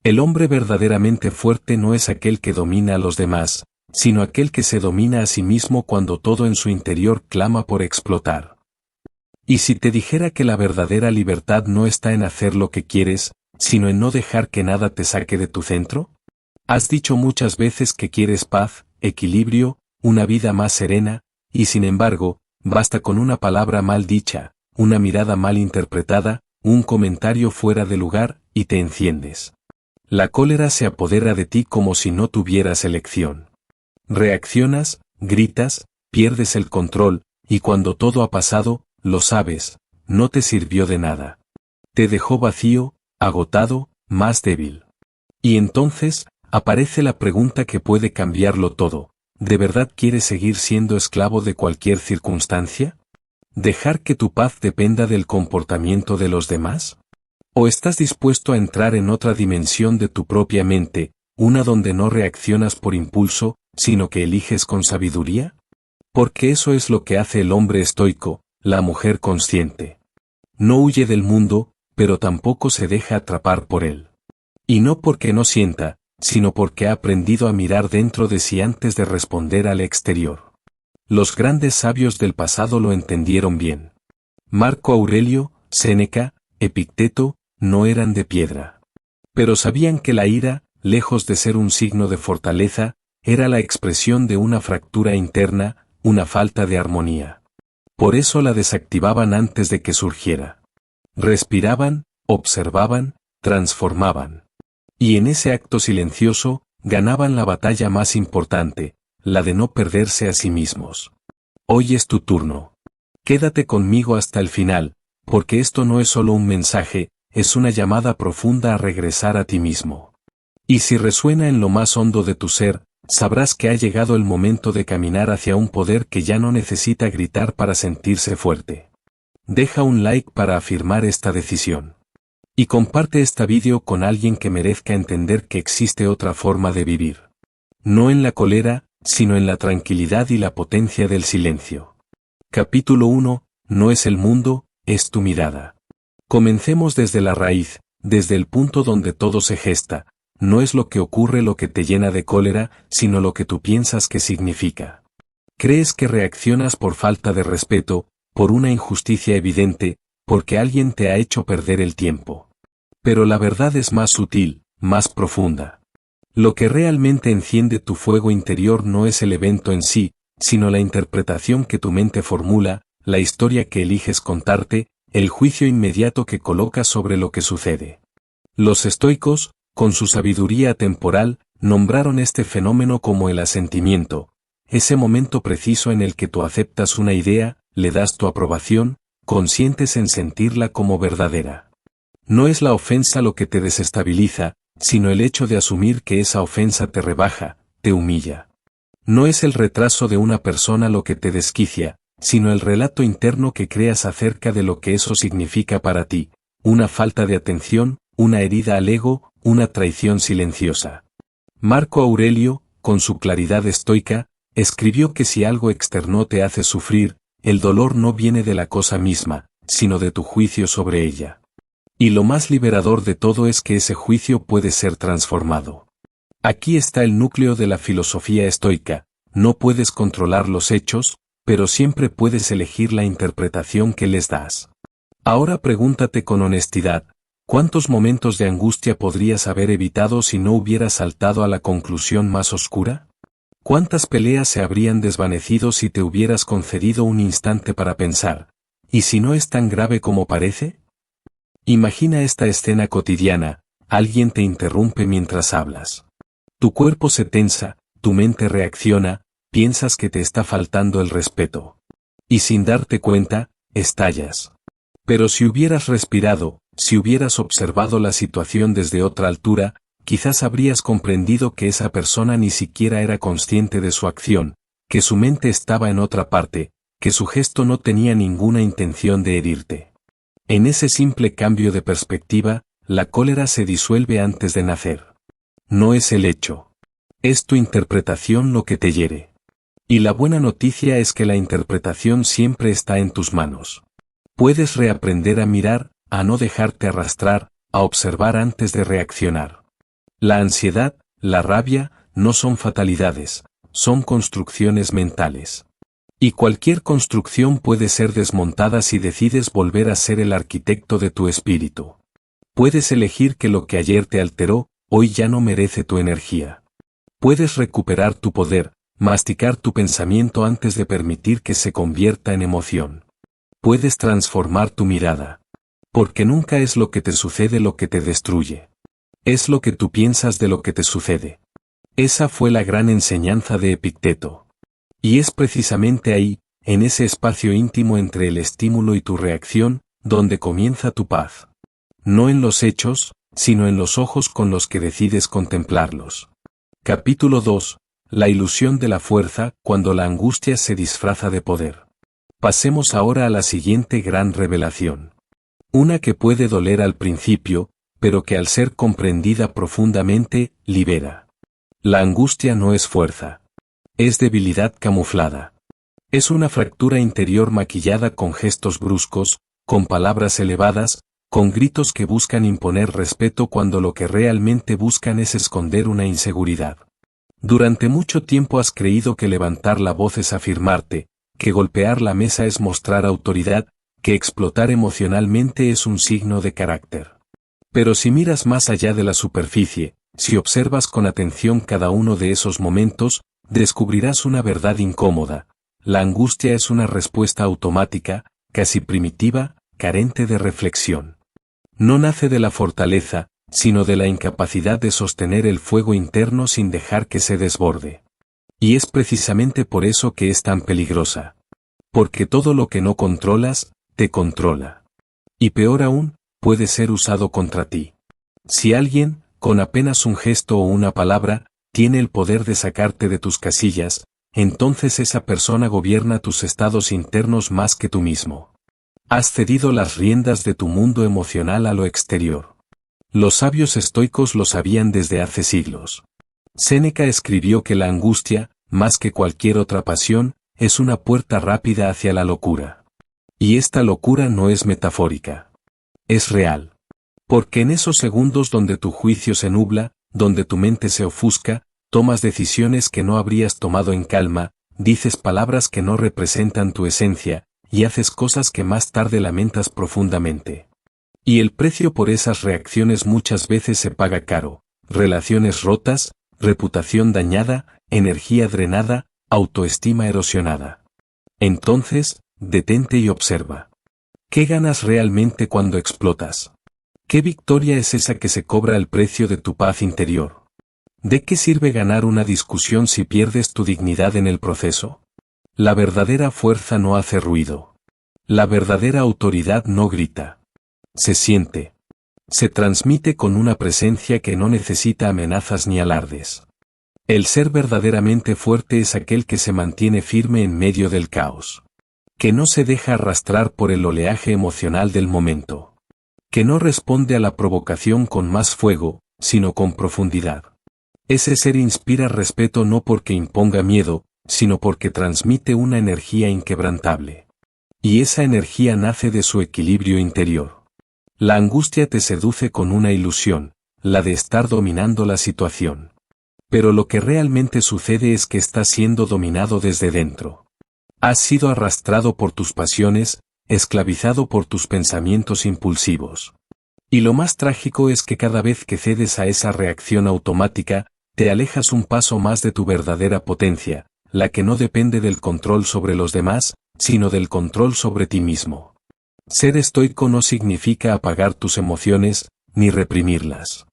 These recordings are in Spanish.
El hombre verdaderamente fuerte no es aquel que domina a los demás, sino aquel que se domina a sí mismo cuando todo en su interior clama por explotar. ¿Y si te dijera que la verdadera libertad no está en hacer lo que quieres, sino en no dejar que nada te saque de tu centro? Has dicho muchas veces que quieres paz, equilibrio, una vida más serena, y sin embargo, basta con una palabra mal dicha, una mirada mal interpretada, un comentario fuera de lugar, y te enciendes. La cólera se apodera de ti como si no tuvieras elección. Reaccionas, gritas, pierdes el control, y cuando todo ha pasado, lo sabes, no te sirvió de nada. Te dejó vacío, agotado, más débil. Y entonces, aparece la pregunta que puede cambiarlo todo. ¿De verdad quieres seguir siendo esclavo de cualquier circunstancia? ¿Dejar que tu paz dependa del comportamiento de los demás? ¿O estás dispuesto a entrar en otra dimensión de tu propia mente, una donde no reaccionas por impulso, sino que eliges con sabiduría? Porque eso es lo que hace el hombre estoico, la mujer consciente. No huye del mundo, pero tampoco se deja atrapar por él. Y no porque no sienta, sino porque ha aprendido a mirar dentro de sí antes de responder al exterior. Los grandes sabios del pasado lo entendieron bien. Marco Aurelio, Séneca, Epicteto, no eran de piedra. Pero sabían que la ira, lejos de ser un signo de fortaleza, era la expresión de una fractura interna, una falta de armonía. Por eso la desactivaban antes de que surgiera. Respiraban, observaban, transformaban. Y en ese acto silencioso, ganaban la batalla más importante, la de no perderse a sí mismos. Hoy es tu turno. Quédate conmigo hasta el final, porque esto no es solo un mensaje, es una llamada profunda a regresar a ti mismo. Y si resuena en lo más hondo de tu ser, sabrás que ha llegado el momento de caminar hacia un poder que ya no necesita gritar para sentirse fuerte. Deja un like para afirmar esta decisión. Y comparte este vídeo con alguien que merezca entender que existe otra forma de vivir. No en la cólera, sino en la tranquilidad y la potencia del silencio. Capítulo 1. No es el mundo, es tu mirada. Comencemos desde la raíz, desde el punto donde todo se gesta. No es lo que ocurre lo que te llena de cólera, sino lo que tú piensas que significa. Crees que reaccionas por falta de respeto, por una injusticia evidente, porque alguien te ha hecho perder el tiempo. Pero la verdad es más sutil, más profunda. Lo que realmente enciende tu fuego interior no es el evento en sí, sino la interpretación que tu mente formula, la historia que eliges contarte, el juicio inmediato que colocas sobre lo que sucede. Los estoicos, con su sabiduría temporal, nombraron este fenómeno como el asentimiento, ese momento preciso en el que tú aceptas una idea, le das tu aprobación, consientes en sentirla como verdadera. No es la ofensa lo que te desestabiliza, sino el hecho de asumir que esa ofensa te rebaja, te humilla. No es el retraso de una persona lo que te desquicia, sino el relato interno que creas acerca de lo que eso significa para ti, una falta de atención, una herida al ego, una traición silenciosa. Marco Aurelio, con su claridad estoica, escribió que si algo externo te hace sufrir, el dolor no viene de la cosa misma, sino de tu juicio sobre ella. Y lo más liberador de todo es que ese juicio puede ser transformado. Aquí está el núcleo de la filosofía estoica, no puedes controlar los hechos, pero siempre puedes elegir la interpretación que les das. Ahora pregúntate con honestidad, ¿cuántos momentos de angustia podrías haber evitado si no hubieras saltado a la conclusión más oscura? ¿Cuántas peleas se habrían desvanecido si te hubieras concedido un instante para pensar? ¿Y si no es tan grave como parece? Imagina esta escena cotidiana, alguien te interrumpe mientras hablas. Tu cuerpo se tensa, tu mente reacciona, piensas que te está faltando el respeto. Y sin darte cuenta, estallas. Pero si hubieras respirado, si hubieras observado la situación desde otra altura, quizás habrías comprendido que esa persona ni siquiera era consciente de su acción, que su mente estaba en otra parte, que su gesto no tenía ninguna intención de herirte. En ese simple cambio de perspectiva, la cólera se disuelve antes de nacer. No es el hecho. Es tu interpretación lo que te hiere. Y la buena noticia es que la interpretación siempre está en tus manos. Puedes reaprender a mirar, a no dejarte arrastrar, a observar antes de reaccionar. La ansiedad, la rabia, no son fatalidades, son construcciones mentales. Y cualquier construcción puede ser desmontada si decides volver a ser el arquitecto de tu espíritu. Puedes elegir que lo que ayer te alteró, hoy ya no merece tu energía. Puedes recuperar tu poder, masticar tu pensamiento antes de permitir que se convierta en emoción. Puedes transformar tu mirada. Porque nunca es lo que te sucede lo que te destruye. Es lo que tú piensas de lo que te sucede. Esa fue la gran enseñanza de Epicteto. Y es precisamente ahí, en ese espacio íntimo entre el estímulo y tu reacción, donde comienza tu paz. No en los hechos, sino en los ojos con los que decides contemplarlos. Capítulo 2. La ilusión de la fuerza, cuando la angustia se disfraza de poder. Pasemos ahora a la siguiente gran revelación. Una que puede doler al principio, pero que al ser comprendida profundamente, libera. La angustia no es fuerza. Es debilidad camuflada. Es una fractura interior maquillada con gestos bruscos, con palabras elevadas, con gritos que buscan imponer respeto cuando lo que realmente buscan es esconder una inseguridad. Durante mucho tiempo has creído que levantar la voz es afirmarte, que golpear la mesa es mostrar autoridad, que explotar emocionalmente es un signo de carácter. Pero si miras más allá de la superficie, si observas con atención cada uno de esos momentos, descubrirás una verdad incómoda. La angustia es una respuesta automática, casi primitiva, carente de reflexión. No nace de la fortaleza, sino de la incapacidad de sostener el fuego interno sin dejar que se desborde. Y es precisamente por eso que es tan peligrosa. Porque todo lo que no controlas, te controla. Y peor aún, puede ser usado contra ti. Si alguien, con apenas un gesto o una palabra, tiene el poder de sacarte de tus casillas, entonces esa persona gobierna tus estados internos más que tú mismo. Has cedido las riendas de tu mundo emocional a lo exterior. Los sabios estoicos lo sabían desde hace siglos. Séneca escribió que la angustia, más que cualquier otra pasión, es una puerta rápida hacia la locura. Y esta locura no es metafórica. Es real. Porque en esos segundos donde tu juicio se nubla, donde tu mente se ofusca, tomas decisiones que no habrías tomado en calma, dices palabras que no representan tu esencia, y haces cosas que más tarde lamentas profundamente. Y el precio por esas reacciones muchas veces se paga caro: relaciones rotas, reputación dañada, energía drenada, autoestima erosionada. Entonces, detente y observa. ¿Qué ganas realmente cuando explotas? ¿Qué victoria es esa que se cobra al precio de tu paz interior? ¿De qué sirve ganar una discusión si pierdes tu dignidad en el proceso? La verdadera fuerza no hace ruido. La verdadera autoridad no grita. Se siente. Se transmite con una presencia que no necesita amenazas ni alardes. El ser verdaderamente fuerte es aquel que se mantiene firme en medio del caos. Que no se deja arrastrar por el oleaje emocional del momento. Que no responde a la provocación con más fuego, sino con profundidad. Ese ser inspira respeto no porque imponga miedo, sino porque transmite una energía inquebrantable. Y esa energía nace de su equilibrio interior. La angustia te seduce con una ilusión, la de estar dominando la situación. Pero lo que realmente sucede es que estás siendo dominado desde dentro. Has sido arrastrado por tus pasiones, esclavizado por tus pensamientos impulsivos. Y lo más trágico es que cada vez que cedes a esa reacción automática, te alejas un paso más de tu verdadera potencia, la que no depende del control sobre los demás, sino del control sobre ti mismo. Ser estoico no significa apagar tus emociones, ni reprimirlas.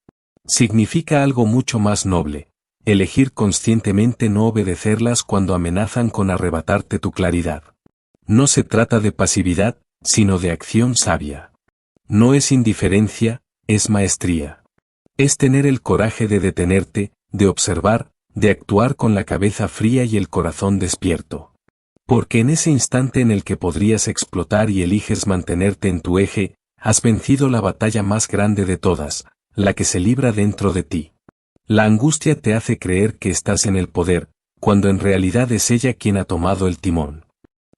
Significa algo mucho más noble: elegir conscientemente no obedecerlas cuando amenazan con arrebatarte tu claridad. No se trata de pasividad, sino de acción sabia. No es indiferencia, es maestría. Es tener el coraje de detenerte, de observar, de actuar con la cabeza fría y el corazón despierto. Porque en ese instante en el que podrías explotar y eliges mantenerte en tu eje, has vencido la batalla más grande de todas, la que se libra dentro de ti. La angustia te hace creer que estás en el poder, cuando en realidad es ella quien ha tomado el timón.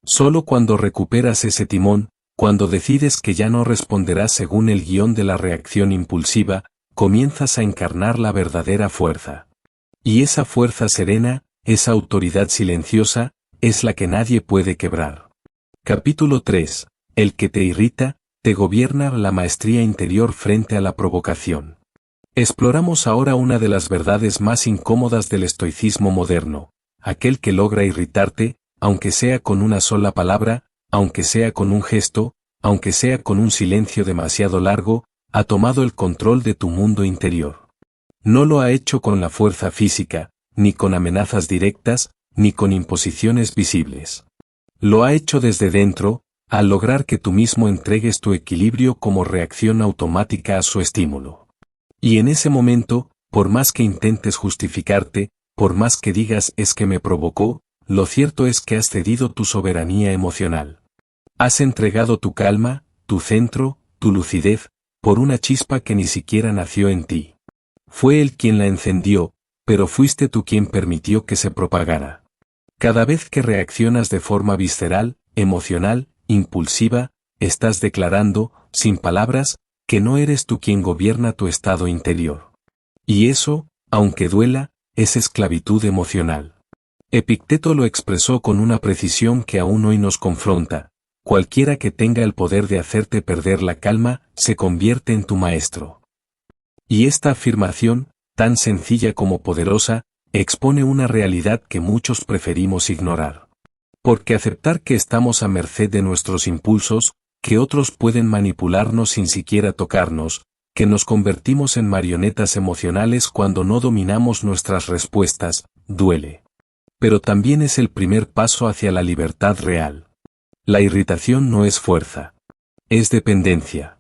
Solo cuando recuperas ese timón, cuando decides que ya no responderás según el guión de la reacción impulsiva, comienzas a encarnar la verdadera fuerza. Y esa fuerza serena, esa autoridad silenciosa, es la que nadie puede quebrar. Capítulo 3. El que te irrita, te gobierna. La maestría interior frente a la provocación. Exploramos ahora una de las verdades más incómodas del estoicismo moderno. Aquel que logra irritarte, aunque sea con una sola palabra, aunque sea con un gesto, aunque sea con un silencio demasiado largo, ha tomado el control de tu mundo interior. No lo ha hecho con la fuerza física, ni con amenazas directas, ni con imposiciones visibles. Lo ha hecho desde dentro, al lograr que tú mismo entregues tu equilibrio como reacción automática a su estímulo. Y en ese momento, por más que intentes justificarte, por más que digas es que me provocó, lo cierto es que has cedido tu soberanía emocional. Has entregado tu calma, tu centro, tu lucidez, por una chispa que ni siquiera nació en ti. Fue él quien la encendió, pero fuiste tú quien permitió que se propagara. Cada vez que reaccionas de forma visceral, emocional, impulsiva, estás declarando, sin palabras, que no eres tú quien gobierna tu estado interior. Y eso, aunque duela, es esclavitud emocional. Epicteto lo expresó con una precisión que aún hoy nos confronta: cualquiera que tenga el poder de hacerte perder la calma, se convierte en tu maestro. Y esta afirmación, tan sencilla como poderosa, expone una realidad que muchos preferimos ignorar. Porque aceptar que estamos a merced de nuestros impulsos, que otros pueden manipularnos sin siquiera tocarnos, que nos convertimos en marionetas emocionales cuando no dominamos nuestras respuestas, duele. Pero también es el primer paso hacia la libertad real. La irritación no es fuerza. Es dependencia.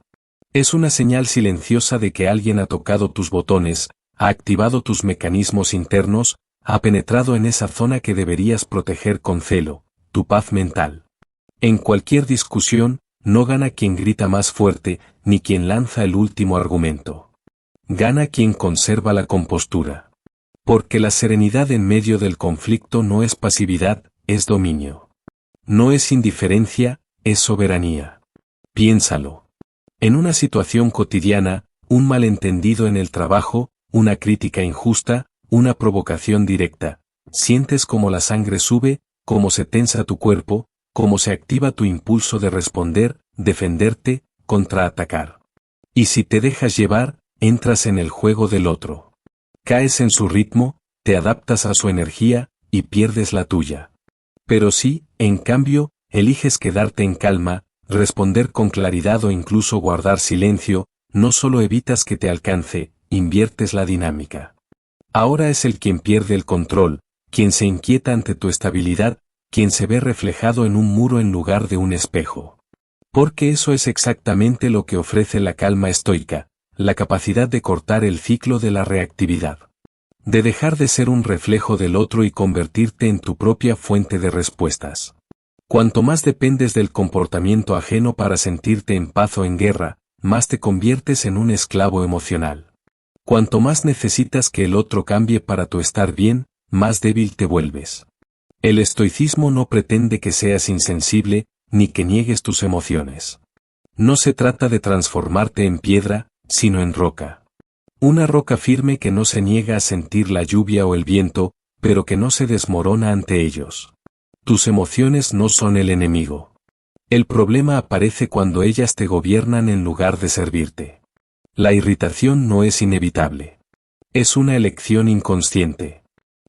Es una señal silenciosa de que alguien ha tocado tus botones, ha activado tus mecanismos internos, ha penetrado en esa zona que deberías proteger con celo, tu paz mental. En cualquier discusión, no gana quien grita más fuerte, ni quien lanza el último argumento. Gana quien conserva la compostura. Porque la serenidad en medio del conflicto no es pasividad, es dominio. No es indiferencia, es soberanía. Piénsalo. En una situación cotidiana, un malentendido en el trabajo, una crítica injusta, una provocación directa, sientes cómo la sangre sube, cómo se tensa tu cuerpo, cómo se activa tu impulso de responder, defenderte, contraatacar. Y si te dejas llevar, entras en el juego del otro. Caes en su ritmo, te adaptas a su energía, y pierdes la tuya. Pero si, en cambio, eliges quedarte en calma, responder con claridad o incluso guardar silencio, no solo evitas que te alcance, inviertes la dinámica. Ahora es el quien pierde el control, quien se inquieta ante tu estabilidad, quien se ve reflejado en un muro en lugar de un espejo. Porque eso es exactamente lo que ofrece la calma estoica, la capacidad de cortar el ciclo de la reactividad. De dejar de ser un reflejo del otro y convertirte en tu propia fuente de respuestas. Cuanto más dependes del comportamiento ajeno para sentirte en paz o en guerra, más te conviertes en un esclavo emocional. Cuanto más necesitas que el otro cambie para tu estar bien, más débil te vuelves. El estoicismo no pretende que seas insensible, ni que niegues tus emociones. No se trata de transformarte en piedra, sino en roca. Una roca firme que no se niega a sentir la lluvia o el viento, pero que no se desmorona ante ellos. Tus emociones no son el enemigo. El problema aparece cuando ellas te gobiernan en lugar de servirte. La irritación no es inevitable. Es una elección inconsciente.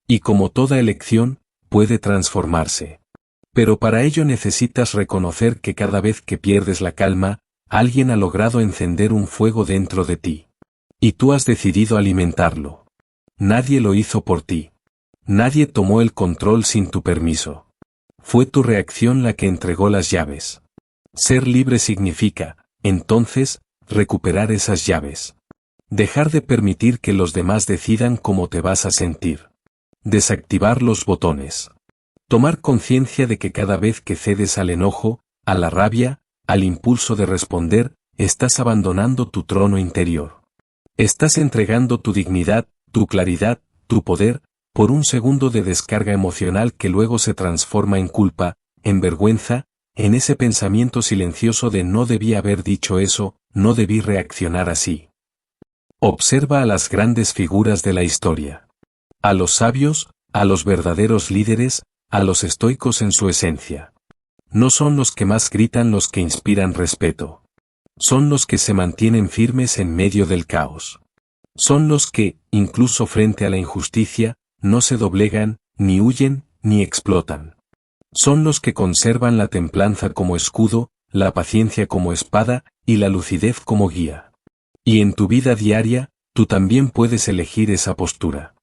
Y como toda elección, puede transformarse. Pero para ello necesitas reconocer que cada vez que pierdes la calma, alguien ha logrado encender un fuego dentro de ti. Y tú has decidido alimentarlo. Nadie lo hizo por ti. Nadie tomó el control sin tu permiso. Fue tu reacción la que entregó las llaves. Ser libre significa, entonces, recuperar esas llaves. Dejar de permitir que los demás decidan cómo te vas a sentir. Desactivar los botones. Tomar conciencia de que cada vez que cedes al enojo, a la rabia, al impulso de responder, estás abandonando tu trono interior. Estás entregando tu dignidad, tu claridad, tu poder, por un segundo de descarga emocional que luego se transforma en culpa, en vergüenza, en ese pensamiento silencioso de no debí haber dicho eso, no debí reaccionar así. Observa a las grandes figuras de la historia. A los sabios, a los verdaderos líderes, a los estoicos en su esencia. No son los que más gritan los que inspiran respeto. Son los que se mantienen firmes en medio del caos. Son los que, incluso frente a la injusticia, no se doblegan, ni huyen, ni explotan. Son los que conservan la templanza como escudo, la paciencia como espada, y la lucidez como guía. Y en tu vida diaria, tú también puedes elegir esa postura.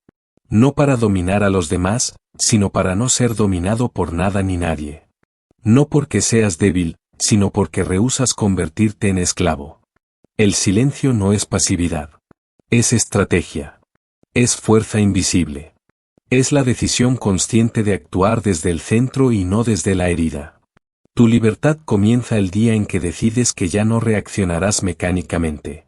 No para dominar a los demás, sino para no ser dominado por nada ni nadie. No porque seas débil, sino porque rehusas convertirte en esclavo. El silencio no es pasividad. Es estrategia. Es fuerza invisible. Es la decisión consciente de actuar desde el centro y no desde la herida. Tu libertad comienza el día en que decides que ya no reaccionarás mecánicamente.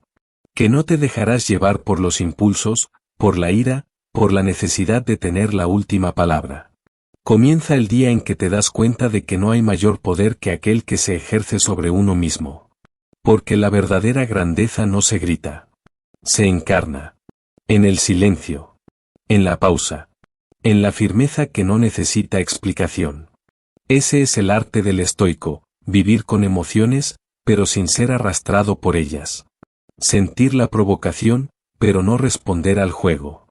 Que no te dejarás llevar por los impulsos, por la ira, por la necesidad de tener la última palabra. Comienza el día en que te das cuenta de que no hay mayor poder que aquel que se ejerce sobre uno mismo. Porque la verdadera grandeza no se grita. Se encarna. En el silencio. En la pausa. En la firmeza que no necesita explicación. Ese es el arte del estoico, vivir con emociones, pero sin ser arrastrado por ellas. Sentir la provocación, pero no responder al juego.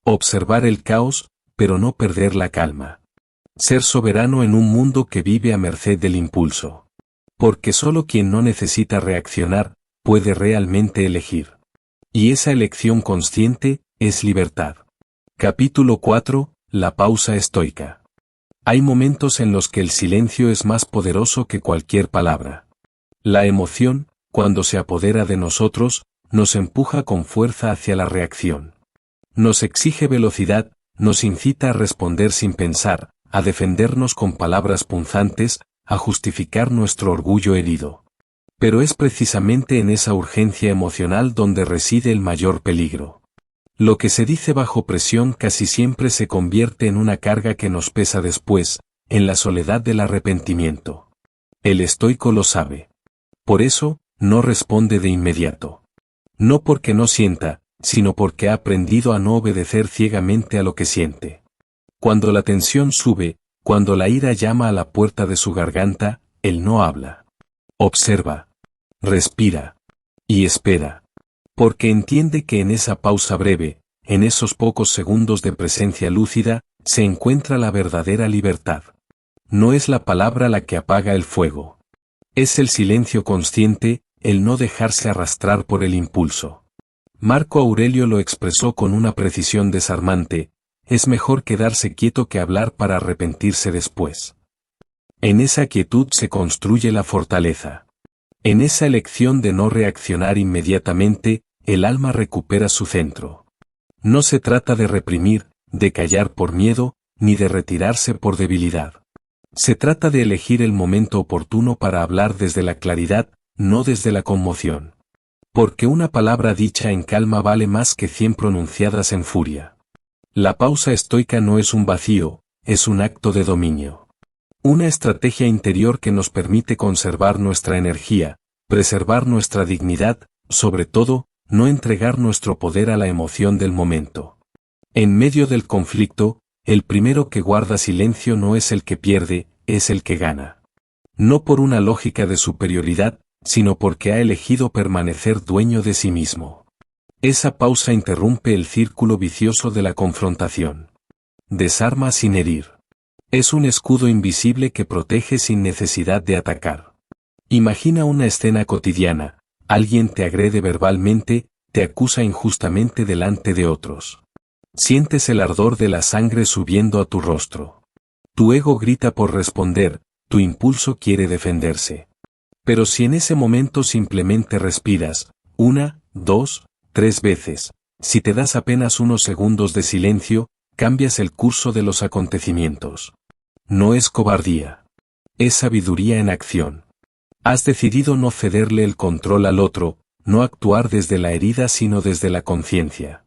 Observar el caos, pero no perder la calma. Ser soberano en un mundo que vive a merced del impulso. Porque solo quien no necesita reaccionar, puede realmente elegir. Y esa elección consciente, es libertad. Capítulo 4, la pausa estoica. Hay momentos en los que el silencio es más poderoso que cualquier palabra. La emoción, cuando se apodera de nosotros, nos empuja con fuerza hacia la reacción. Nos exige velocidad, nos incita a responder sin pensar, a defendernos con palabras punzantes, a justificar nuestro orgullo herido. Pero es precisamente en esa urgencia emocional donde reside el mayor peligro. Lo que se dice bajo presión casi siempre se convierte en una carga que nos pesa después, en la soledad del arrepentimiento. El estoico lo sabe. Por eso, no responde de inmediato. No porque no sienta, sino porque ha aprendido a no obedecer ciegamente a lo que siente. Cuando la tensión sube, cuando la ira llama a la puerta de su garganta, él no habla. Observa. Respira. Y espera. Porque entiende que en esa pausa breve, en esos pocos segundos de presencia lúcida, se encuentra la verdadera libertad. No es la palabra la que apaga el fuego. Es el silencio consciente, el no dejarse arrastrar por el impulso. Marco Aurelio lo expresó con una precisión desarmante: es mejor quedarse quieto que hablar para arrepentirse después. En esa quietud se construye la fortaleza. En esa elección de no reaccionar inmediatamente, el alma recupera su centro. No se trata de reprimir, de callar por miedo, ni de retirarse por debilidad. Se trata de elegir el momento oportuno para hablar desde la claridad, no desde la conmoción. Porque una palabra dicha en calma vale más que 100 pronunciadas en furia. La pausa estoica no es un vacío, es un acto de dominio. Una estrategia interior que nos permite conservar nuestra energía, preservar nuestra dignidad, sobre todo, no entregar nuestro poder a la emoción del momento. En medio del conflicto, el primero que guarda silencio no es el que pierde, es el que gana. No por una lógica de superioridad, sino porque ha elegido permanecer dueño de sí mismo. Esa pausa interrumpe el círculo vicioso de la confrontación. Desarma sin herir. Es un escudo invisible que protege sin necesidad de atacar. Imagina una escena cotidiana: alguien te agrede verbalmente, te acusa injustamente delante de otros. Sientes el ardor de la sangre subiendo a tu rostro. Tu ego grita por responder, tu impulso quiere defenderse. Pero si en ese momento simplemente respiras, 1, 2, 3 veces, si te das apenas unos segundos de silencio, cambias el curso de los acontecimientos. No es cobardía. Es sabiduría en acción. Has decidido no cederle el control al otro, no actuar desde la herida sino desde la conciencia.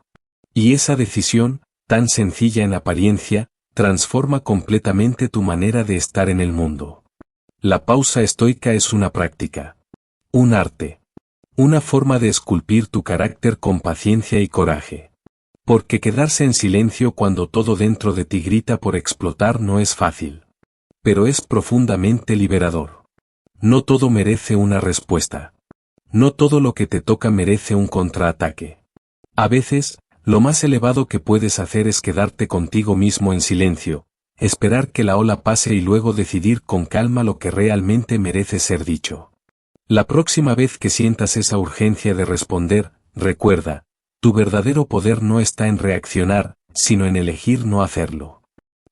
Y esa decisión, tan sencilla en apariencia, transforma completamente tu manera de estar en el mundo. La pausa estoica es una práctica. Un arte. Una forma de esculpir tu carácter con paciencia y coraje. Porque quedarse en silencio cuando todo dentro de ti grita por explotar no es fácil. Pero es profundamente liberador. No todo merece una respuesta. No todo lo que te toca merece un contraataque. A veces, lo más elevado que puedes hacer es quedarte contigo mismo en silencio, esperar que la ola pase y luego decidir con calma lo que realmente merece ser dicho. La próxima vez que sientas esa urgencia de responder, recuerda, tu verdadero poder no está en reaccionar, sino en elegir no hacerlo.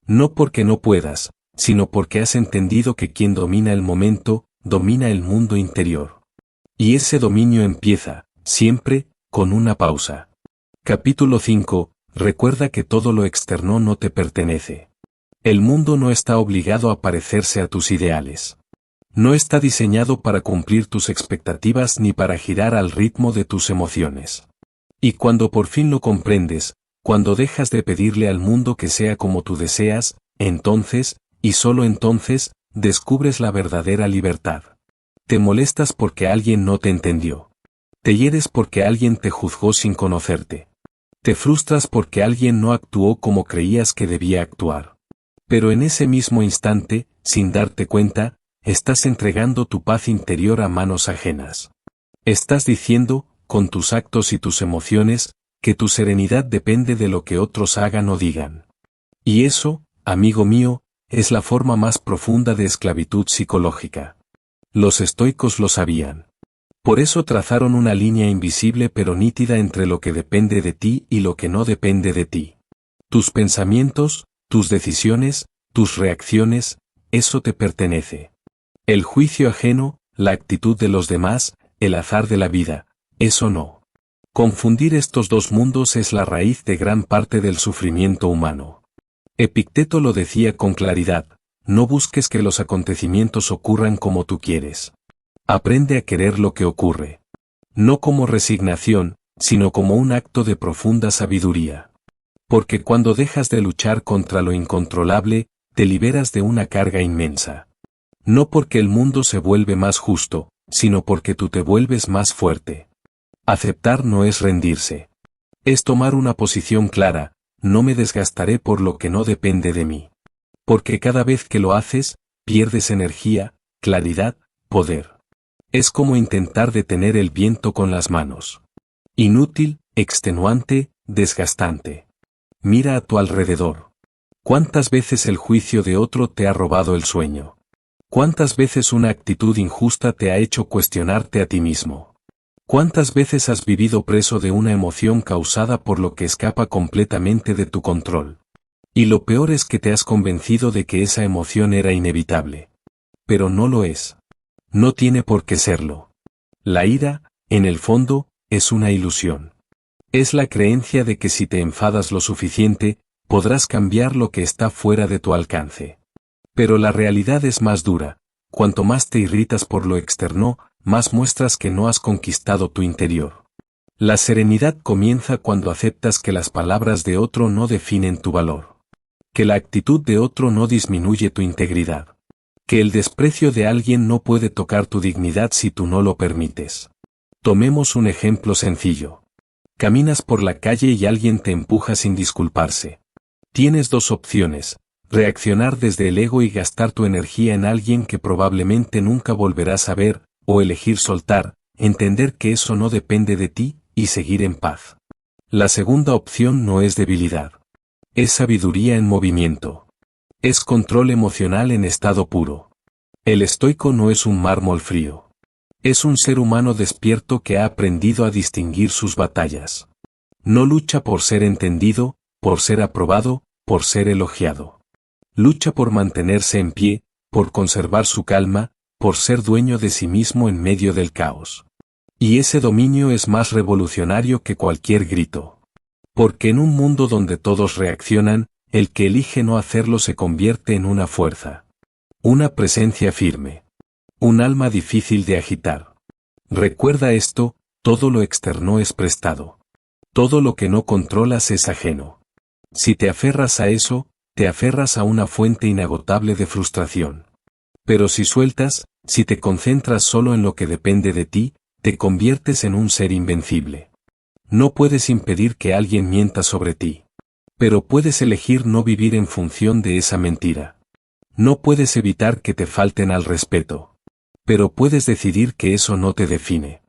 No porque no puedas, sino porque has entendido que quien domina el momento, domina el mundo interior. Y ese dominio empieza, siempre, con una pausa. Capítulo 5. Recuerda que todo lo externo no te pertenece. El mundo no está obligado a parecerse a tus ideales. No está diseñado para cumplir tus expectativas ni para girar al ritmo de tus emociones. Y cuando por fin lo comprendes, cuando dejas de pedirle al mundo que sea como tú deseas, entonces, y solo entonces, descubres la verdadera libertad. Te molestas porque alguien no te entendió. Te hieres porque alguien te juzgó sin conocerte. Te frustras porque alguien no actuó como creías que debía actuar. Pero en ese mismo instante, sin darte cuenta, estás entregando tu paz interior a manos ajenas. Estás diciendo, con tus actos y tus emociones, que tu serenidad depende de lo que otros hagan o digan. Y eso, amigo mío, es la forma más profunda de esclavitud psicológica. Los estoicos lo sabían. Por eso trazaron una línea invisible pero nítida entre lo que depende de ti y lo que no depende de ti. Tus pensamientos, tus decisiones, tus reacciones, eso te pertenece. El juicio ajeno, la actitud de los demás, el azar de la vida, eso no. Confundir estos dos mundos es la raíz de gran parte del sufrimiento humano. Epicteto lo decía con claridad, no busques que los acontecimientos ocurran como tú quieres. Aprende a querer lo que ocurre. No como resignación, sino como un acto de profunda sabiduría. Porque cuando dejas de luchar contra lo incontrolable, te liberas de una carga inmensa. No porque el mundo se vuelve más justo, sino porque tú te vuelves más fuerte. Aceptar no es rendirse. Es tomar una posición clara, no me desgastaré por lo que no depende de mí. Porque cada vez que lo haces, pierdes energía, claridad, poder. Es como intentar detener el viento con las manos. Inútil, extenuante, desgastante. Mira a tu alrededor. ¿Cuántas veces el juicio de otro te ha robado el sueño? ¿Cuántas veces una actitud injusta te ha hecho cuestionarte a ti mismo? ¿Cuántas veces has vivido preso de una emoción causada por lo que escapa completamente de tu control? Y lo peor es que te has convencido de que esa emoción era inevitable. Pero no lo es. No tiene por qué serlo. La ira, en el fondo, es una ilusión. Es la creencia de que si te enfadas lo suficiente, podrás cambiar lo que está fuera de tu alcance. Pero la realidad es más dura. Cuanto más te irritas por lo externo, más muestras que no has conquistado tu interior. La serenidad comienza cuando aceptas que las palabras de otro no definen tu valor. Que la actitud de otro no disminuye tu integridad. Que el desprecio de alguien no puede tocar tu dignidad si tú no lo permites. Tomemos un ejemplo sencillo. Caminas por la calle y alguien te empuja sin disculparse. Tienes dos opciones. Reaccionar desde el ego y gastar tu energía en alguien que probablemente nunca volverás a ver, o elegir soltar, entender que eso no depende de ti, y seguir en paz. La segunda opción no es debilidad. Es sabiduría en movimiento. Es control emocional en estado puro. El estoico no es un mármol frío. Es un ser humano despierto que ha aprendido a distinguir sus batallas. No lucha por ser entendido, por ser aprobado, por ser elogiado. Lucha por mantenerse en pie, por conservar su calma, por ser dueño de sí mismo en medio del caos. Y ese dominio es más revolucionario que cualquier grito. Porque en un mundo donde todos reaccionan, el que elige no hacerlo se convierte en una fuerza. Una presencia firme. Un alma difícil de agitar. Recuerda esto, todo lo externo es prestado. Todo lo que no controlas es ajeno. Si te aferras a eso, te aferras a una fuente inagotable de frustración. Pero si sueltas, si te concentras solo en lo que depende de ti, te conviertes en un ser invencible. No puedes impedir que alguien mienta sobre ti. Pero puedes elegir no vivir en función de esa mentira. No puedes evitar que te falten al respeto. Pero puedes decidir que eso no te define.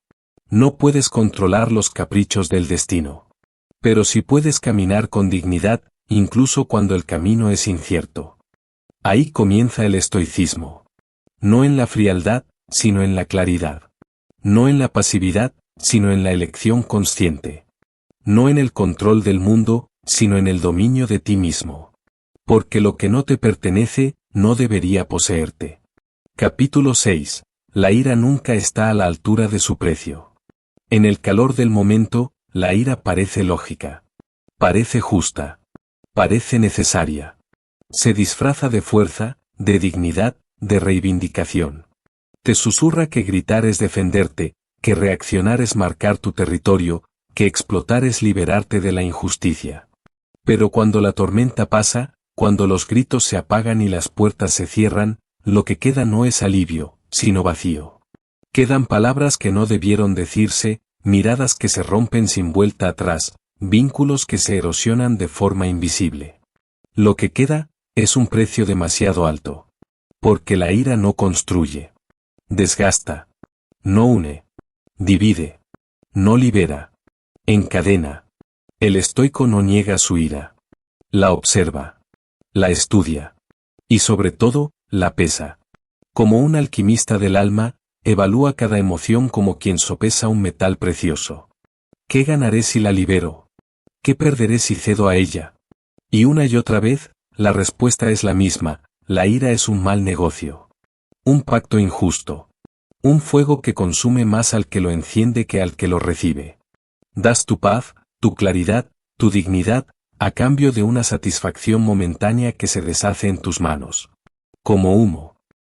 No puedes controlar los caprichos del destino. Pero sí puedes caminar con dignidad, incluso cuando el camino es incierto. Ahí comienza el estoicismo. No en la frialdad, sino en la claridad. No en la pasividad, sino en la elección consciente. No en el control del mundo, sino en el dominio de ti mismo. Porque lo que no te pertenece, no debería poseerte. Capítulo 6. La ira nunca está a la altura de su precio. En el calor del momento, la ira parece lógica. Parece justa. Parece necesaria. Se disfraza de fuerza, de dignidad, de reivindicación. Te susurra que gritar es defenderte, que reaccionar es marcar tu territorio, que explotar es liberarte de la injusticia. Pero cuando la tormenta pasa, cuando los gritos se apagan y las puertas se cierran, lo que queda no es alivio, sino vacío. Quedan palabras que no debieron decirse, miradas que se rompen sin vuelta atrás, vínculos que se erosionan de forma invisible. Lo que queda, es un precio demasiado alto. Porque la ira no construye. Desgasta. No une. Divide. No libera. Encadena. El estoico no niega su ira. La observa. La estudia. Y sobre todo, la pesa. Como un alquimista del alma, evalúa cada emoción como quien sopesa un metal precioso. ¿Qué ganaré si la libero? ¿Qué perderé si cedo a ella? Y una y otra vez, la respuesta es la misma: la ira es un mal negocio. Un pacto injusto. Un fuego que consume más al que lo enciende que al que lo recibe. Das tu paz, tu claridad, tu dignidad, a cambio de una satisfacción momentánea que se deshace en tus manos. Como humo.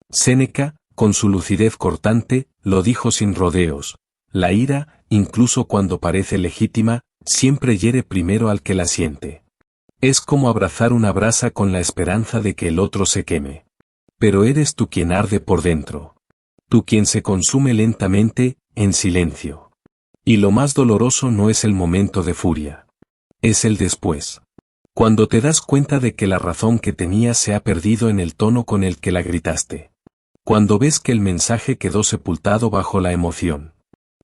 Séneca, con su lucidez cortante, lo dijo sin rodeos: la ira, incluso cuando parece legítima, siempre hiere primero al que la siente. Es como abrazar una brasa con la esperanza de que el otro se queme. Pero eres tú quien arde por dentro. Tú quien se consume lentamente, en silencio. Y lo más doloroso no es el momento de furia. Es el después. Cuando te das cuenta de que la razón que tenías se ha perdido en el tono con el que la gritaste. Cuando ves que el mensaje quedó sepultado bajo la emoción.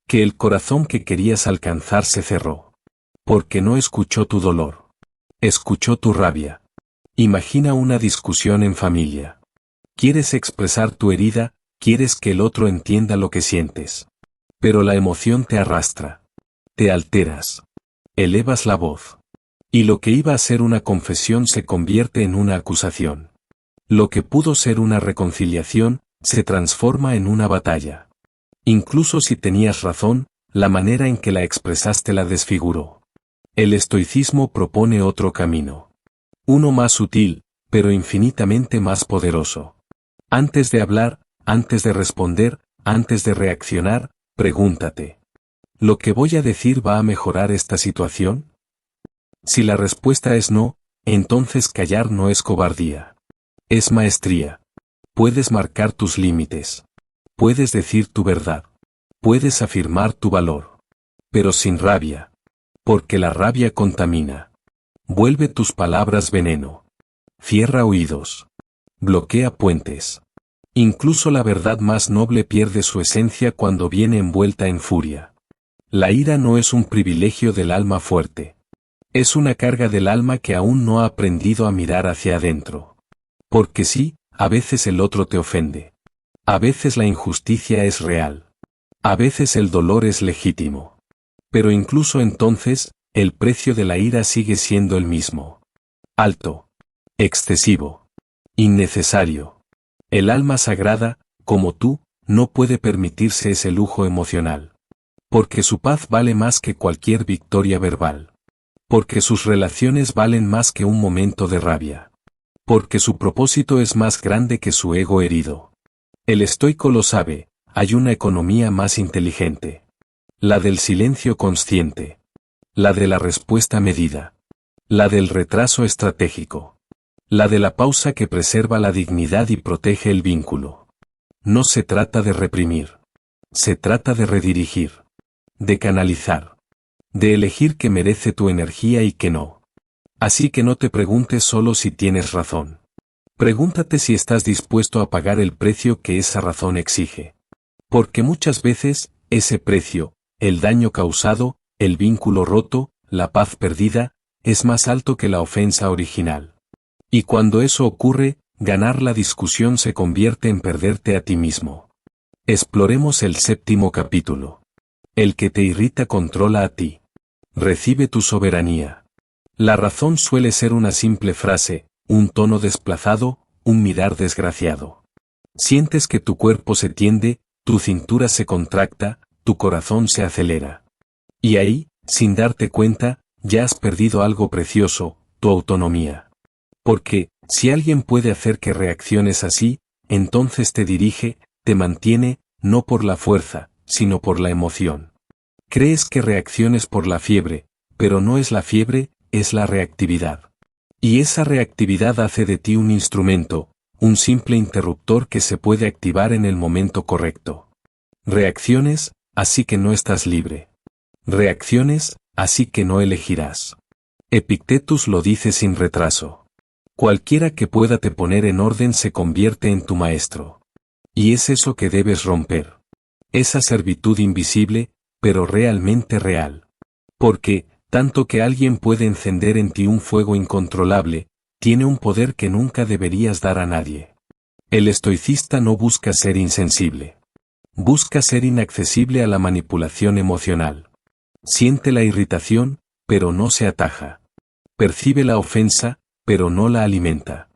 Que el corazón que querías alcanzar se cerró. Porque no escuchó tu dolor. Escuchó tu rabia. Imagina una discusión en familia. Quieres expresar tu herida, quieres que el otro entienda lo que sientes. Pero la emoción te arrastra. Te alteras. Elevas la voz. Y lo que iba a ser una confesión se convierte en una acusación. Lo que pudo ser una reconciliación, se transforma en una batalla. Incluso si tenías razón, la manera en que la expresaste la desfiguró. El estoicismo propone otro camino. Uno más sutil, pero infinitamente más poderoso. Antes de hablar, antes de responder, antes de reaccionar, pregúntate: ¿lo que voy a decir va a mejorar esta situación? Si la respuesta es no, entonces callar no es cobardía. Es maestría. Puedes marcar tus límites. Puedes decir tu verdad. Puedes afirmar tu valor. Pero sin rabia. Porque la rabia contamina. Vuelve tus palabras veneno. Cierra oídos. Bloquea puentes. Incluso la verdad más noble pierde su esencia cuando viene envuelta en furia. La ira no es un privilegio del alma fuerte. Es una carga del alma que aún no ha aprendido a mirar hacia adentro. Porque sí, a veces el otro te ofende. A veces la injusticia es real. A veces el dolor es legítimo. Pero incluso entonces, el precio de la ira sigue siendo el mismo. Alto. Excesivo. Innecesario. El alma sagrada, como tú, no puede permitirse ese lujo emocional. Porque su paz vale más que cualquier victoria verbal. Porque sus relaciones valen más que un momento de rabia. Porque su propósito es más grande que su ego herido. El estoico lo sabe, hay una economía más inteligente. La del silencio consciente. La de la respuesta medida. La del retraso estratégico. La de la pausa que preserva la dignidad y protege el vínculo. No se trata de reprimir. Se trata de redirigir. De canalizar. De elegir qué merece tu energía y qué no. Así que no te preguntes solo si tienes razón. Pregúntate si estás dispuesto a pagar el precio que esa razón exige. Porque muchas veces, ese precio, el daño causado, el vínculo roto, la paz perdida, es más alto que la ofensa original. Y cuando eso ocurre, ganar la discusión se convierte en perderte a ti mismo. Exploremos el 7º capítulo. El que te irrita controla a ti. Recibe tu soberanía. La razón suele ser una simple frase, un tono desplazado, un mirar desgraciado. Sientes que tu cuerpo se tiende, tu cintura se contracta, tu corazón se acelera. Y ahí, sin darte cuenta, ya has perdido algo precioso, tu autonomía. Porque, si alguien puede hacer que reacciones así, entonces te dirige, te mantiene, no por la fuerza, sino por la emoción. Crees que reacciones por la fiebre, pero no es la fiebre, es la reactividad. Y esa reactividad hace de ti un instrumento, un simple interruptor que se puede activar en el momento correcto. Reacciones, así que no estás libre. Reacciones, así que no elegirás. Epictetus lo dice sin retraso. Cualquiera que pueda te poner en orden se convierte en tu maestro. Y es eso que debes romper. Esa servitud invisible, pero realmente real. Porque, tanto que alguien puede encender en ti un fuego incontrolable, tiene un poder que nunca deberías dar a nadie. El estoicista no busca ser insensible. Busca ser inaccesible a la manipulación emocional. Siente la irritación, pero no se ataja. Percibe la ofensa, pero no la alimenta.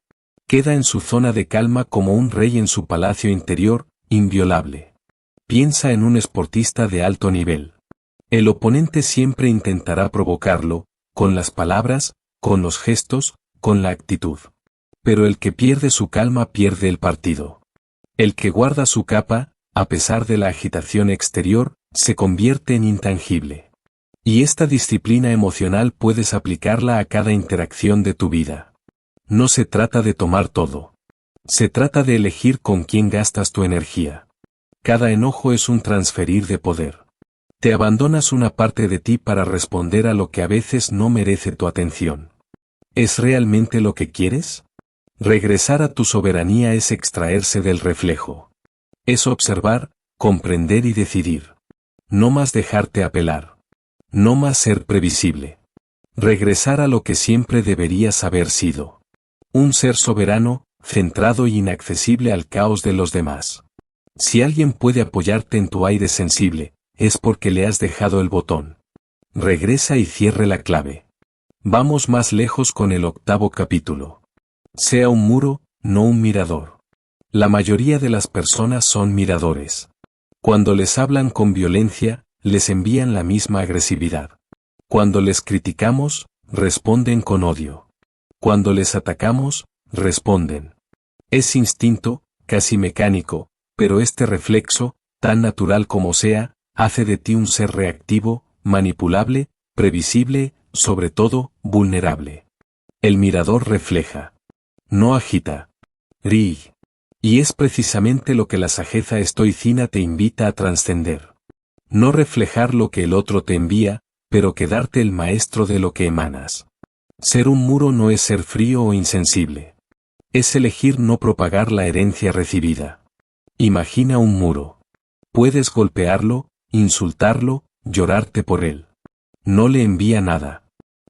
Queda en su zona de calma como un rey en su palacio interior, inviolable. Piensa en un esportista de alto nivel. El oponente siempre intentará provocarlo, con las palabras, con los gestos, con la actitud. Pero el que pierde su calma pierde el partido. El que guarda su capa, a pesar de la agitación exterior, se convierte en intangible. Y esta disciplina emocional puedes aplicarla a cada interacción de tu vida. No se trata de tomar todo. Se trata de elegir con quién gastas tu energía. Cada enojo es un transferir de poder. Te abandonas una parte de ti para responder a lo que a veces no merece tu atención. ¿Es realmente lo que quieres? Regresar a tu soberanía es extraerse del reflejo. Es observar, comprender y decidir. No más dejarte apelar. No más ser previsible. Regresar a lo que siempre deberías haber sido. Un ser soberano, centrado y inaccesible al caos de los demás. Si alguien puede apoyarte en tu aire sensible, es porque le has dejado el botón. Regresa y cierre la clave. Vamos más lejos con el 8º capítulo. Sea un muro, no un mirador. La mayoría de las personas son miradores. Cuando les hablan con violencia, les envían la misma agresividad. Cuando les criticamos, responden con odio. Cuando les atacamos, responden. Es instinto, casi mecánico, pero este reflexo, tan natural como sea, hace de ti un ser reactivo, manipulable, previsible, sobre todo, vulnerable. El mirador refleja. No agita. Ríe. Y es precisamente lo que la sageza estoicina te invita a trascender. No reflejar lo que el otro te envía, pero quedarte el maestro de lo que emanas. Ser un muro no es ser frío o insensible. Es elegir no propagar la herencia recibida. Imagina un muro. Puedes golpearlo, insultarlo, llorarte por él. No le envía nada.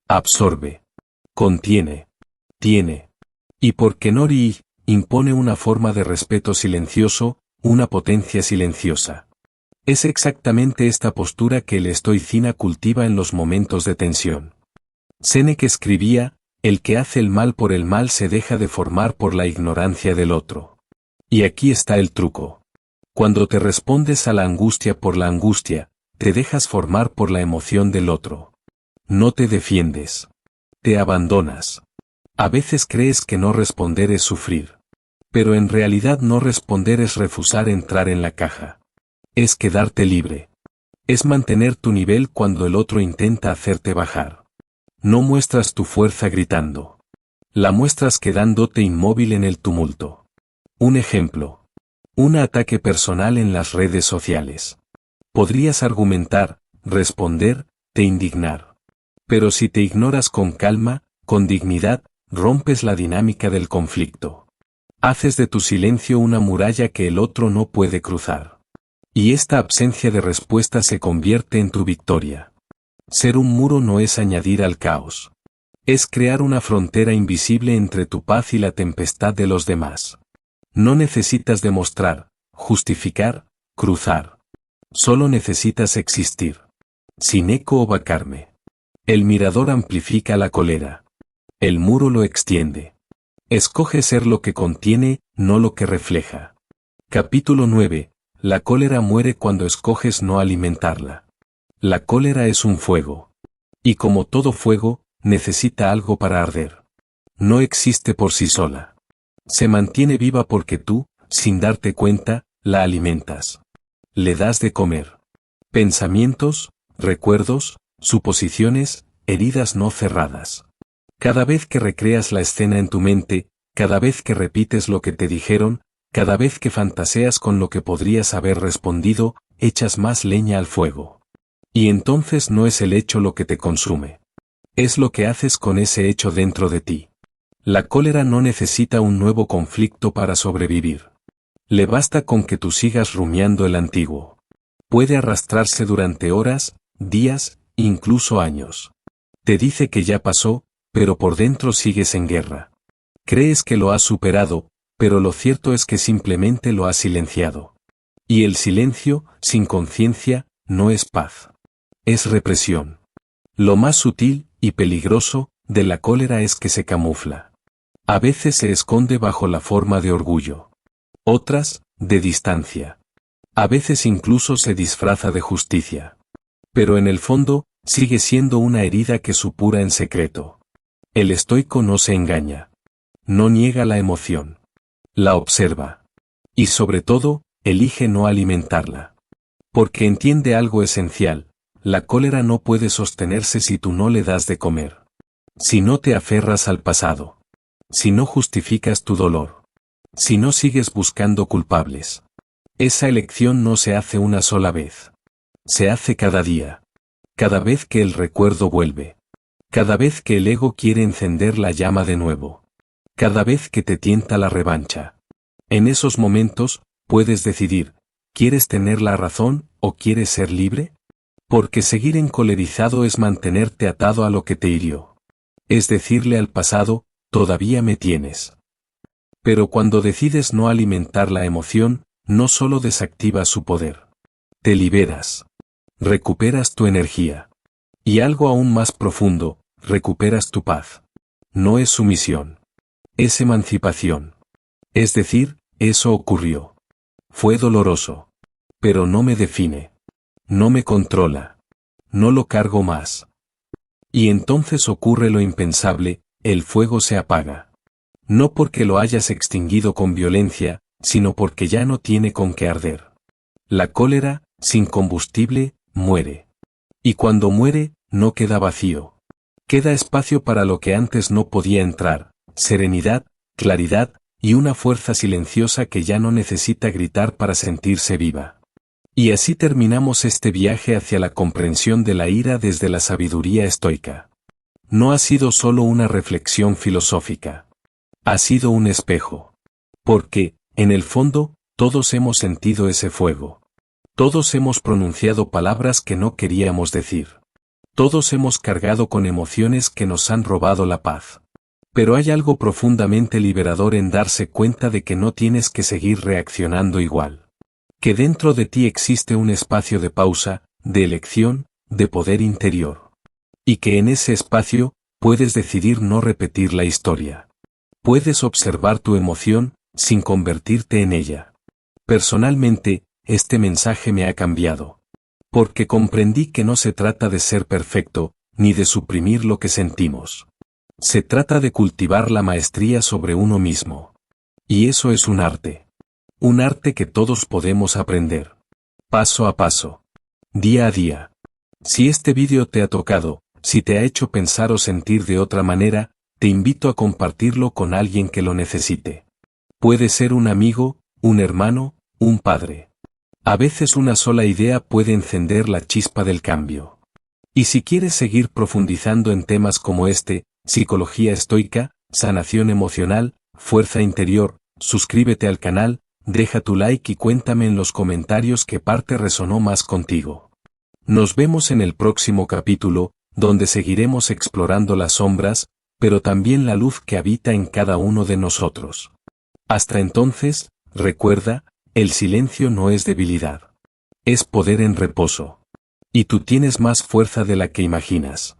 Absorbe. Contiene. Tiene. Y porque Nori impone una forma de respeto silencioso, una potencia silenciosa. Es exactamente esta postura que el estoicina cultiva en los momentos de tensión. Séneca escribía, el que hace el mal por el mal se deja deformar por la ignorancia del otro. Y aquí está el truco. Cuando te respondes a la angustia por la angustia, te dejas formar por la emoción del otro. No te defiendes. Te abandonas. A veces crees que no responder es sufrir. Pero en realidad no responder es refusar entrar en la caja. Es quedarte libre. Es mantener tu nivel cuando el otro intenta hacerte bajar. No muestras tu fuerza gritando. La muestras quedándote inmóvil en el tumulto. Un ejemplo. Un ataque personal en las redes sociales. Podrías argumentar, responder, te indignar. Pero si te ignoras con calma, con dignidad, rompes la dinámica del conflicto. Haces de tu silencio una muralla que el otro no puede cruzar. Y esta ausencia de respuesta se convierte en tu victoria. Ser un muro no es añadir al caos. Es crear una frontera invisible entre tu paz y la tempestad de los demás. No necesitas demostrar, justificar, cruzar. Solo necesitas existir. Sin eco o vacarme. El mirador amplifica la cólera. El muro lo extiende. Escoge ser lo que contiene, no lo que refleja. Capítulo 9. La cólera muere cuando escoges no alimentarla. La cólera es un fuego. Y como todo fuego, necesita algo para arder. No existe por sí sola. Se mantiene viva porque tú, sin darte cuenta, la alimentas. Le das de comer. Pensamientos, recuerdos, suposiciones, heridas no cerradas. Cada vez que recreas la escena en tu mente, cada vez que repites lo que te dijeron, cada vez que fantaseas con lo que podrías haber respondido, echas más leña al fuego. Y entonces no es el hecho lo que te consume. Es lo que haces con ese hecho dentro de ti. La cólera no necesita un nuevo conflicto para sobrevivir. Le basta con que tú sigas rumiando el antiguo. Puede arrastrarse durante horas, días, incluso años. Te dice que ya pasó, pero por dentro sigues en guerra. Crees que lo has superado, pero lo cierto es que simplemente lo has silenciado. Y el silencio, sin conciencia, no es paz. Es represión. Lo más sutil y peligroso de la cólera es que se camufla. A veces se esconde bajo la forma de orgullo. Otras, de distancia. A veces incluso se disfraza de justicia. Pero en el fondo, sigue siendo una herida que supura en secreto. El estoico no se engaña. No niega la emoción. La observa. Y sobre todo, elige no alimentarla. Porque entiende algo esencial. La cólera no puede sostenerse si tú no le das de comer. Si no te aferras al pasado. Si no justificas tu dolor. Si no sigues buscando culpables. Esa elección no se hace una sola vez. Se hace cada día. Cada vez que el recuerdo vuelve. Cada vez que el ego quiere encender la llama de nuevo. Cada vez que te tienta la revancha. En esos momentos, puedes decidir, ¿quieres tener la razón o quieres ser libre? Porque seguir encolerizado es mantenerte atado a lo que te hirió. Es decirle al pasado, todavía me tienes. Pero cuando decides no alimentar la emoción, no solo desactivas su poder. Te liberas. Recuperas tu energía. Y algo aún más profundo, recuperas tu paz. No es sumisión. Es emancipación. Es decir, eso ocurrió. Fue doloroso. Pero no me define. No me controla. No lo cargo más. Y entonces ocurre lo impensable, el fuego se apaga. No porque lo hayas extinguido con violencia, sino porque ya no tiene con qué arder. La cólera, sin combustible, muere. Y cuando muere, no queda vacío. Queda espacio para lo que antes no podía entrar, serenidad, claridad, y una fuerza silenciosa que ya no necesita gritar para sentirse viva. Y así terminamos este viaje hacia la comprensión de la ira desde la sabiduría estoica. No ha sido solo una reflexión filosófica. Ha sido un espejo. Porque, en el fondo, todos hemos sentido ese fuego. Todos hemos pronunciado palabras que no queríamos decir. Todos hemos cargado con emociones que nos han robado la paz. Pero hay algo profundamente liberador en darse cuenta de que no tienes que seguir reaccionando igual. Que dentro de ti existe un espacio de pausa, de elección, de poder interior. Y que en ese espacio, puedes decidir no repetir la historia. Puedes observar tu emoción, sin convertirte en ella. Personalmente, este mensaje me ha cambiado. Porque comprendí que no se trata de ser perfecto, ni de suprimir lo que sentimos. Se trata de cultivar la maestría sobre uno mismo. Y eso es un arte. Un arte que todos podemos aprender. Paso a paso. Día a día. Si este vídeo te ha tocado, si te ha hecho pensar o sentir de otra manera, te invito a compartirlo con alguien que lo necesite. Puede ser un amigo, un hermano, un padre. A veces una sola idea puede encender la chispa del cambio. Y si quieres seguir profundizando en temas como este, psicología estoica, sanación emocional, fuerza interior, suscríbete al canal, deja tu like y cuéntame en los comentarios qué parte resonó más contigo. Nos vemos en el próximo capítulo, donde seguiremos explorando las sombras, pero también la luz que habita en cada uno de nosotros. Hasta entonces, recuerda, el silencio no es debilidad. Es poder en reposo. Y tú tienes más fuerza de la que imaginas.